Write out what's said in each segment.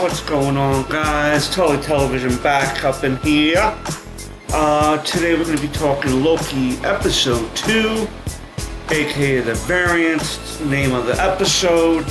What's going on, guys? Tully Television back up in here. Today we're going to be talking Loki episode 2, aka the variants, name of the episode.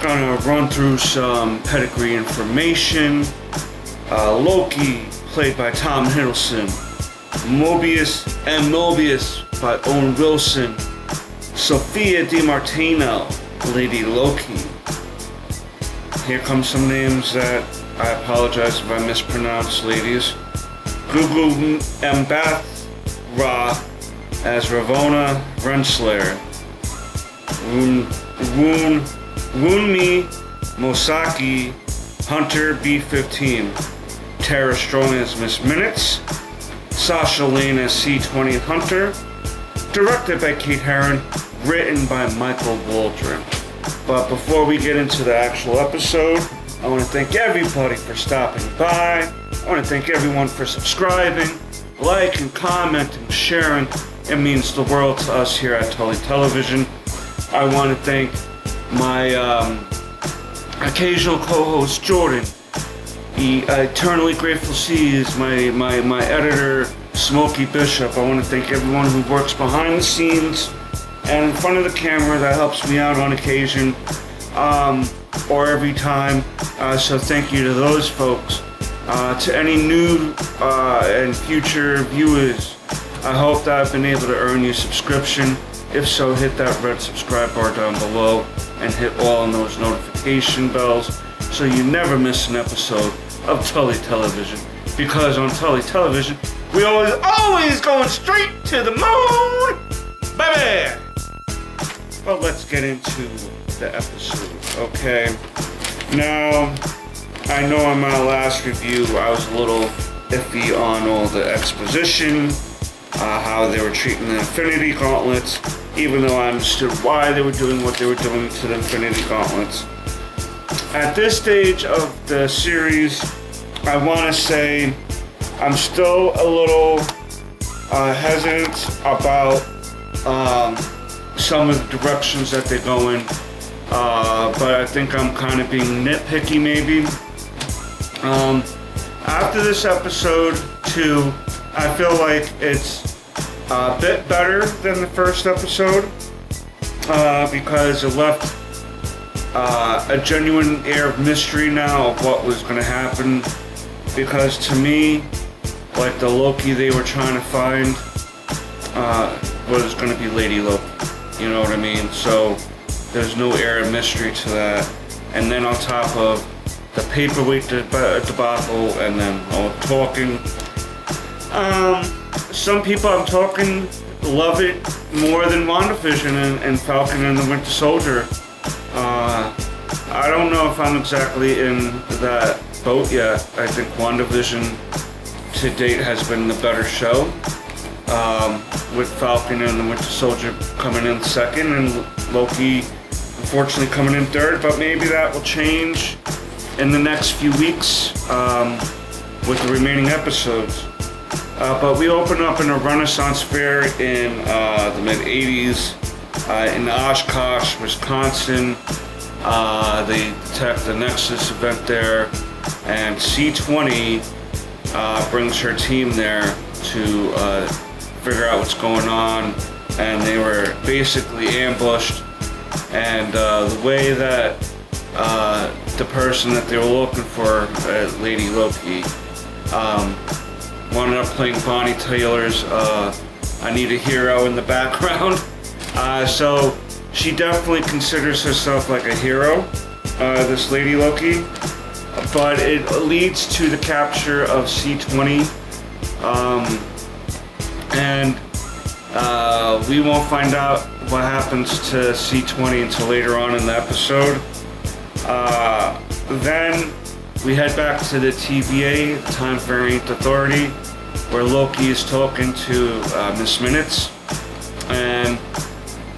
Gonna run through some pedigree information. Loki, played by Tom Hiddleston. Mobius by Owen Wilson. Sophia DiMartino, Lady Loki. Here come some names that I apologize if I mispronounce, ladies. Gugu Mbatha as Ravonna Renslayer. Wunmi Mosaki, Hunter B-15. Tara Strong as Miss Minutes. Sasha Lane as C-20 Hunter. Directed by Kate Herron. Written by Michael Waldron. But before we get into the actual episode, I want to thank everybody for stopping by. I want to thank everyone for subscribing, liking, commenting, sharing. It means the world to us here at Tully Television. I want to thank my occasional co-host Jordan. He eternally grateful sees my editor Smokey Bishop. I want to thank everyone who works behind the scenes and in front of the camera that helps me out on occasion, or every time. So thank you to those folks. To any new and future viewers, I hope that I've been able to earn you a subscription. If so, hit that red subscribe bar down below and hit all of those notification bells so you never miss an episode of Tully Television. Because on Tully Television, we always going straight to the moon, baby! But let's get into the episode, okay? Now, I know in my last review I was a little iffy on all the exposition, how they were treating the Infinity Gauntlets, even though I understood why they were doing what they were doing to the Infinity Gauntlets. At this stage of the series, I want to say I'm still a little hesitant about some of the directions that they go in, but I think I'm kind of being nitpicky maybe. After this episode 2, I feel like it's a bit better than the first episode, because it left a genuine air of mystery now of what was going to happen, because to me, like the Loki they were trying to find was going to be Lady Loki. You know what I mean? So there's no air of mystery to that. And then on top of the paperweight debacle, and then all talking. Some people I'm talking love it more than WandaVision and Falcon and the Winter Soldier. I don't know if I'm exactly in that boat yet. I think WandaVision to date has been the better show. With Falcon and the Winter Soldier coming in second and Loki unfortunately coming in third, but maybe that will change in the next few weeks with the remaining episodes. But we open up in a Renaissance fair in the mid-80s in Oshkosh, Wisconsin. They detect the Nexus event there, and C-20 brings her team there to figure out what's going on, and they were basically ambushed, and the way that the person that they were looking for, Lady Loki, wound up playing Bonnie Tyler's I Need a Hero in the background. So she definitely considers herself like a hero, this Lady Loki, but it leads to the capture of C-20. And we won't find out what happens to C-20 until later on in the episode. Then we head back to the TVA, the Time Variant Authority, where Loki is talking to Miss Minutes, and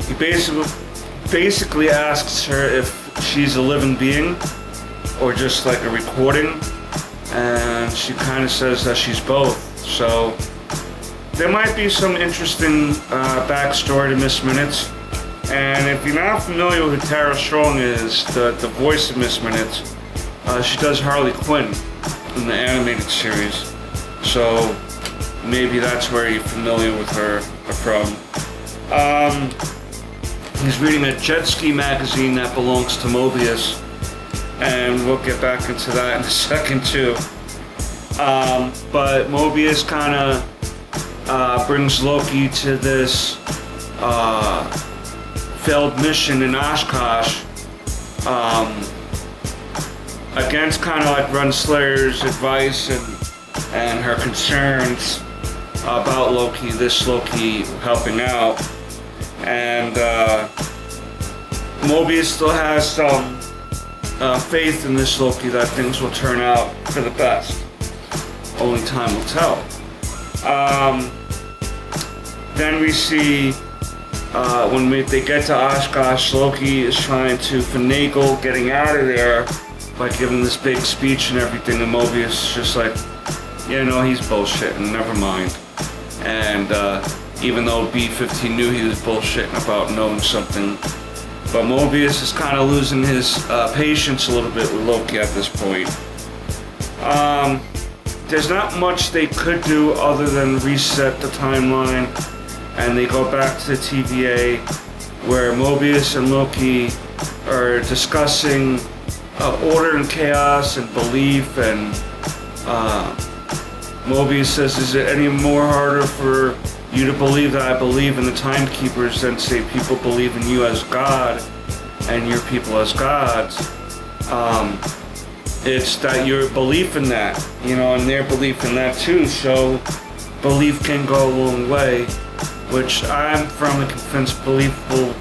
he basically asks her if she's a living being or just like a recording, and she kind of says that she's both. So there might be some interesting backstory to Miss Minutes. And if you're not familiar with who Tara Strong is, the voice of Miss Minutes, She does Harley Quinn in the animated series, so maybe that's where you're familiar with her from. He's reading a jet ski magazine that belongs to Mobius, and we'll get back into that in a second too. But Mobius kind of brings Loki to this failed mission in Oshkosh, against kind of like Runslayer's advice and her concerns about Loki, this Loki helping out. And Mobius still has some faith in this Loki that things will turn out for the best. Only time will tell. Then we see when they get to Oshkosh, Loki is trying to finagle getting out of there by giving this big speech and everything, and Mobius is just like, yeah, no, he's bullshitting, never mind. And even though B-15 knew he was bullshitting about knowing something, but Mobius is kind of losing his patience a little bit with Loki at this point. There's not much they could do other than reset the timeline, and they go back to the TVA where Mobius and Loki are discussing order and chaos and belief, and Mobius says, is it any more harder for you to believe that I believe in the timekeepers than say people believe in you as God and your people as gods? It's that your belief in that, and their belief in that too, so belief can go a long way, which I'm firmly convinced belief will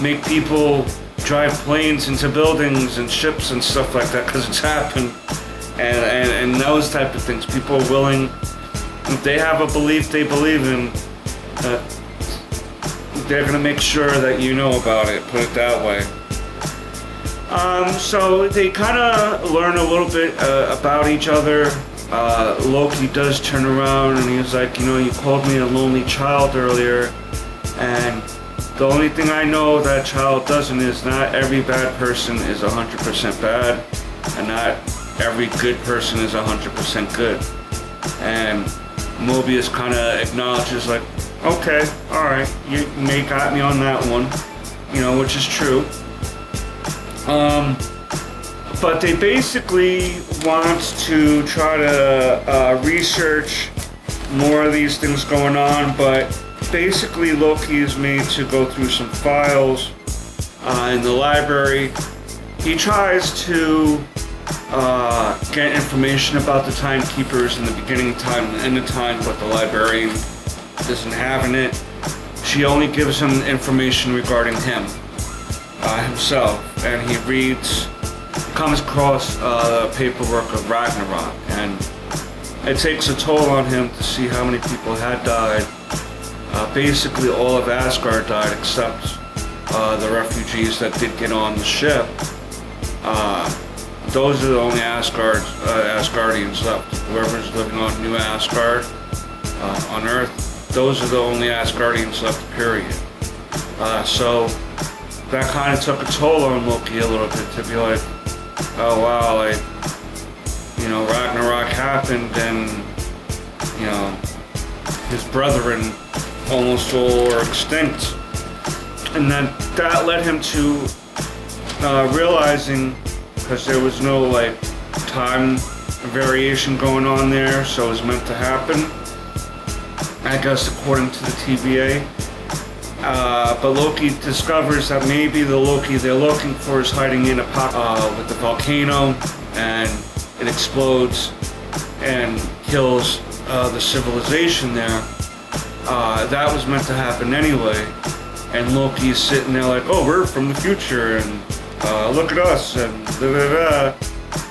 make people drive planes into buildings and ships and stuff like that, because it's happened, and those type of things. People are willing, if they have a belief they believe in, they're going to make sure that you know about it, put it that way. So they kind of learn a little bit about each other. Loki does turn around and he's like, you called me a lonely child earlier, and the only thing I know that child doesn't is not every bad person is 100% bad, and not every good person is 100% good. And Mobius kind of acknowledges like, okay, alright, you may got me on that one, which is true. But they basically want to try to research more of these things going on, but basically Loki is made to go through some files in the library. He tries to get information about the timekeepers in the beginning of time and the end of time, but the librarian isn't having it. She only gives him information regarding him, himself, and he comes across paperwork of Ragnarok, and it takes a toll on him to see how many people had died. Basically all of Asgard died except the refugees that did get on the ship. Those are the only Asgardians left. Whoever's living on New Asgard, on Earth, those are the only Asgardians left, period. So that kind of took a toll on Loki a little bit, to be like, oh wow, Ragnarok happened and, his brethren almost all are extinct. And then that led him to realizing, because there was no time variation going on there, so it was meant to happen, I guess, according to the TVA. But Loki discovers that maybe the Loki they're looking for is hiding in with the volcano, and it explodes and kills the civilization there. That was meant to happen anyway, and Loki is sitting there like, oh, we're from the future, and look at us, and da-da-da,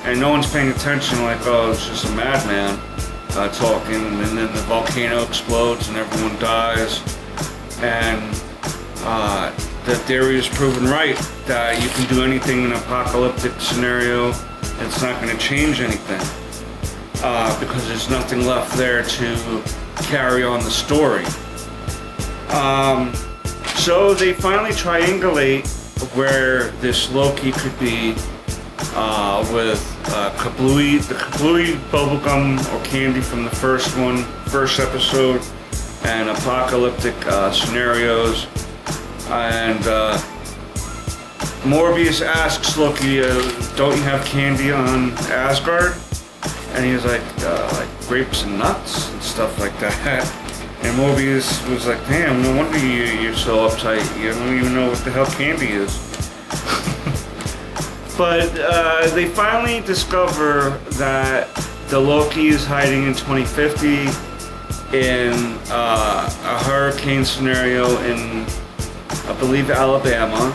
and no one's paying attention, like, oh, it's just a madman talking, and then the volcano explodes and everyone dies, and the theory is proven right, that you can do anything in an apocalyptic scenario, and it's not going to change anything, because there's nothing left there to carry on the story. So they finally triangulate where this Loki could be with the kablooey bubblegum or candy from the first episode, and apocalyptic scenarios. And Morbius asks Loki, don't you have candy on Asgard? And he's like grapes and nuts and stuff like that. And Morbius was like, damn, no wonder you're so uptight. You don't even know what the hell candy is. But they finally discover that the Loki is hiding in 2050 in a hurricane scenario in, I believe, Alabama,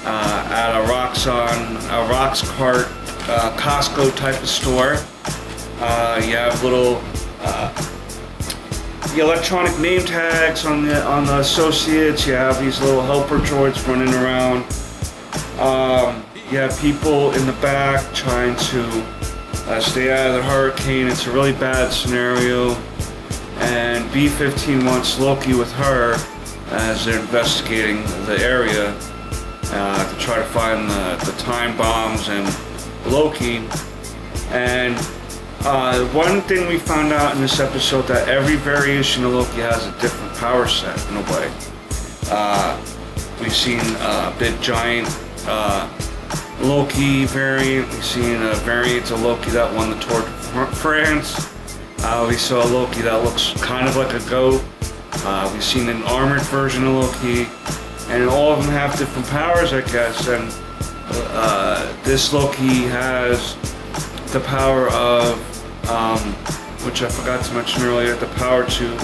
at a Rocks Cart, Costco type of store. You have little the electronic name tags on the associates. You have these little helper droids running around. You have people in the back trying to stay out of the hurricane. It's a really bad scenario. And B-15 wants Loki with her as they're investigating the area to try to find the time bombs and Loki. And one thing we found out in this episode, that every variation of Loki has a different power set in a way. We've seen a big giant Loki variant. We've seen a variant of Loki that won the Tour de France. We saw a Loki that looks kind of like a goat. We've seen an armored version of Loki, and all of them have different powers, I guess. And this Loki has the power of, which I forgot to mention earlier, the power to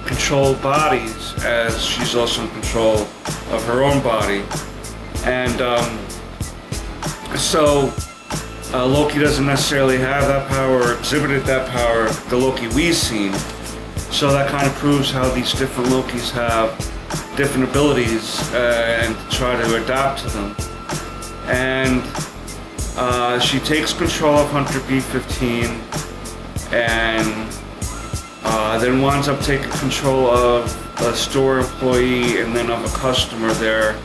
control bodies, as she's also in control of her own body. And so Loki doesn't necessarily have that power or exhibited that power, the Loki we've seen. So that kind of proves how these different Lokis have different abilities and try to adapt to them. And she takes control of Hunter B-15 and then winds up taking control of a store employee and then of a customer there.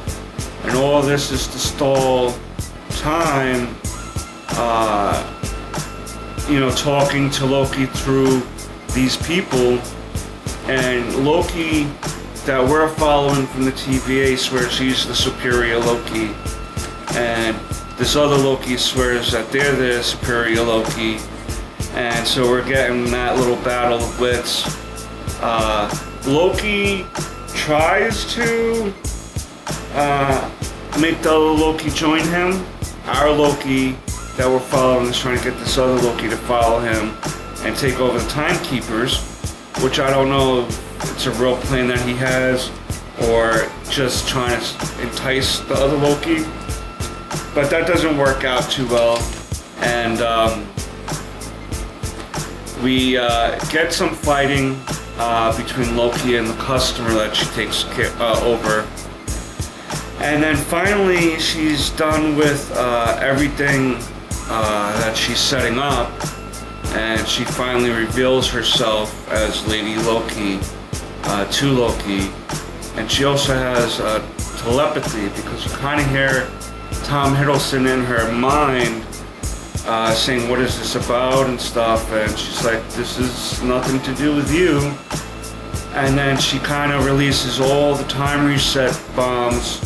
And all this is to stall time, talking to Loki through these people. And Loki that we're following from the TVA swears he's the superior Loki, and this other Loki swears that they're the superior Loki. And so we're getting that little battle of wits. Loki tries to make the other Loki join him. Our Loki that we're following is trying to get this other Loki to follow him and take over the Timekeepers, which I don't know if it's a real plan that he has or just trying to entice the other Loki. But that doesn't work out too well. And we get some fighting between Loki and the customer that she takes over. And then finally she's done with everything that she's setting up, and she finally reveals herself as Lady Loki to Loki. And she also has telepathy, because you kind of hear Tom Hiddleston in her mind saying, what is this about and stuff, and she's like, this is nothing to do with you. And then she kind of releases all the time reset bombs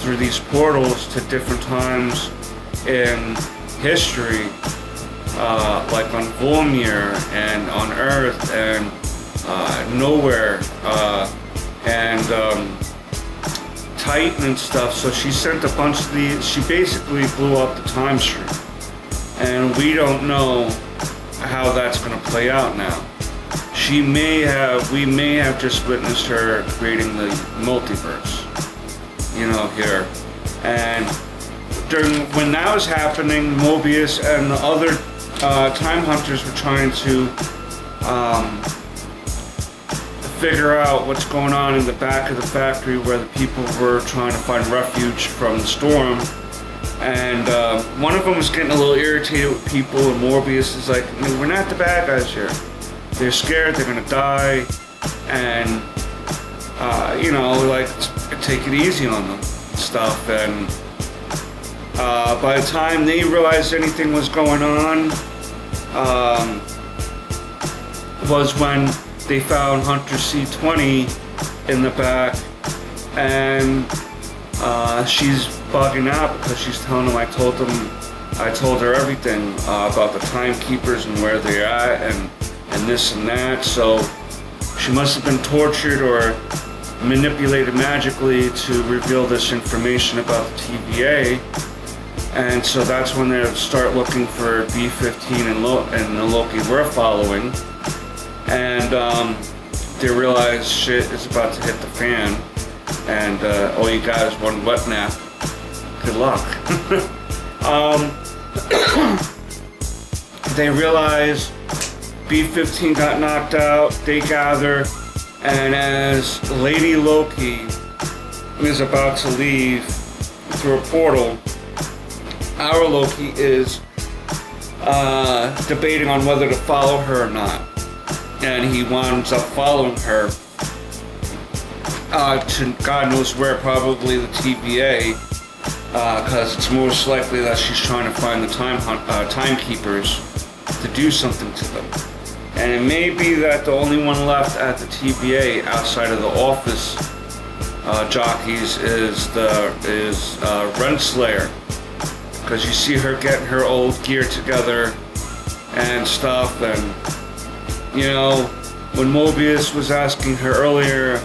through these portals to different times in history, like on Vormir and on Earth and Nowhere and Titan and stuff. So she sent a bunch of these. She basically blew up the time stream, and we don't know how that's going to play out now. We may have just witnessed her creating the multiverse, here. And when that was happening, Mobius and the other Time Hunters were trying to figure out what's going on in the back of the factory where the people were trying to find refuge from the storm. And one of them was getting a little irritated with people, and Morbius is like, we're not the bad guys here. They're scared, they're gonna die, and take it easy on them and stuff. And By the time they realized anything was going on, was when they found Hunter C-20 in the back, and she's bugging out because she's telling him, I told her everything about the timekeepers and where they're at and this and that. So she must have been tortured or manipulated magically to reveal this information about the TVA. And so that's when they start looking for B-15 and the Loki we're following. And they realize shit is about to hit the fan. And all you got is one wet nap. Good luck. They realize B-15 got knocked out. They gather. And as Lady Loki is about to leave through a portal, our Loki is debating on whether to follow her or not. And he winds up following her to God knows where, probably the TVA, because it's most likely that she's trying to find the timekeepers to do something to them. And it may be that the only one left at the TVA outside of the office jockeys is Renslayer, because you see her getting her old gear together and stuff. And you know, when Mobius was asking her earlier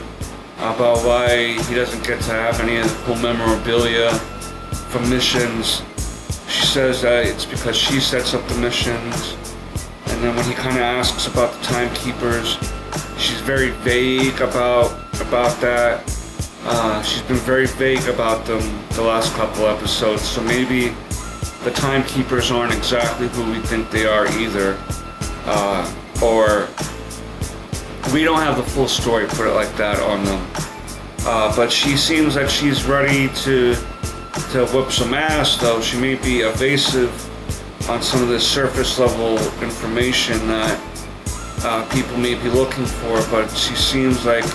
about why he doesn't get to have any of the cool memorabilia from missions, she says that it's because she sets up the missions. And then when he kind of asks about the timekeepers, she's very vague about that. She's been very vague about them the last couple episodes, so maybe the timekeepers aren't exactly who we think they are either. Or we don't have the full story, put it like that, on them. But she seems like she's ready to whip some ass, though. She may be evasive on some of the surface level information that people may be looking for, but she seems like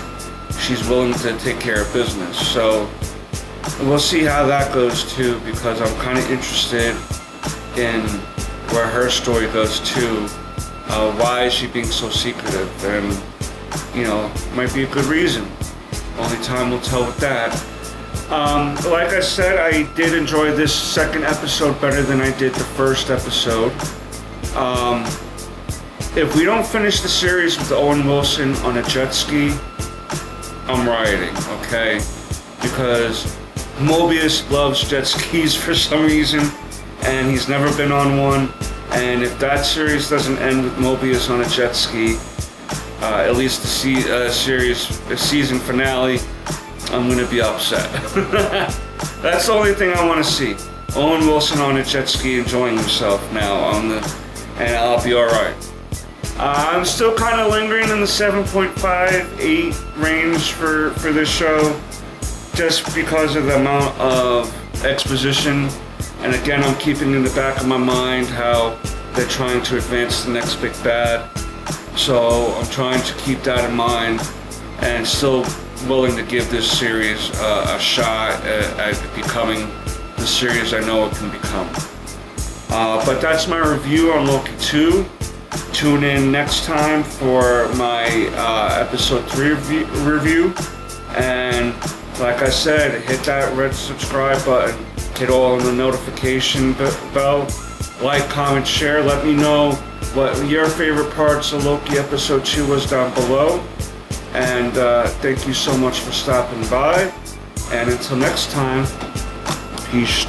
she's willing to take care of business. So we'll see how that goes too, because I'm kind of interested in where her story goes too. Why is she being so secretive? And you know, might be a good reason. Only time will tell with that. Like I said, I did enjoy this second episode better than I did the first episode. If we don't finish the series with Owen Wilson on a jet ski, I'm rioting, okay? Because Mobius loves jet skis for some reason, and he's never been on one. And if that series doesn't end with Mobius on a jet ski, at least the season finale, I'm gonna be upset. That's the only thing I want to see. Owen Wilson on a jet ski enjoying himself now and I'll be alright. I'm still kind of lingering in the 7.5-8 range for this show, just because of the amount of exposition. And again, I'm keeping in the back of my mind how they're trying to advance the next big bad. So I'm trying to keep that in mind, and still willing to give this series a shot at becoming the series I know it can become. But that's my review on Loki 2. Tune in next time for my episode 3 review. And like I said, hit that red subscribe button. Hit all on the notification bell. Like, comment, share. Let me know what your favorite parts of Loki episode 2 was down below. And thank you so much for stopping by. And until next time, peace.